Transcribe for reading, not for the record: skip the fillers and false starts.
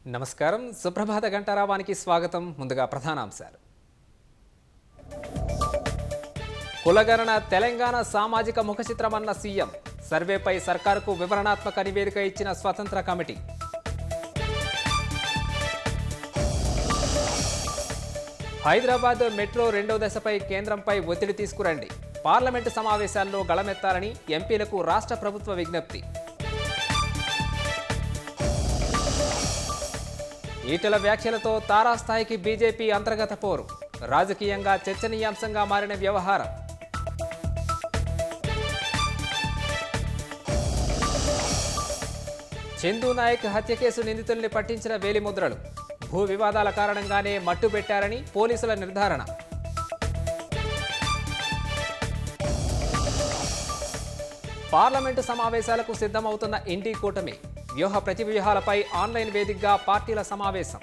నమస్కారం. సుప్రభాత గంటారావానికి స్వాగతం. ముందుగా ప్రధానాంశాలు. కులగణన తెలంగాణ సామాజిక ముఖచిత్రమన్న సీఎం. సర్వేపై సర్కారుకు వివరణాత్మక నివేదిక ఇచ్చిన స్వతంత్ర కమిటీ. హైదరాబాద్ మెట్రో రెండో దశపై కేంద్రంపై ఒత్తిడి తీసుకురండి. పార్లమెంటు సమావేశాల్లో గళమెత్తాలని ఎంపీలకు రాష్ట్ర ప్రభుత్వ విజ్ఞప్తి. ఈటెల వ్యాఖ్యలతో తారాస్థాయికి బీజేపీ అంతర్గత పోరు. రాజకీయంగా చర్చనీయాంశంగా మారిన వ్యవహారం. చందు నాయక్ హత్య కేసు నిందితుల్ని పట్టించిన వేలిముద్రలు. భూ వివాదాల కారణంగానే మట్టుబెట్టారని పోలీసుల నిర్ధారణ. పార్లమెంటు సమావేశాలకు సిద్ధమవుతున్న ఇండి కూటమి. వ్యూహ ప్రతివ్యూహాలపై ఆన్లైన్ వేదికగా పార్టీల సమావేశం.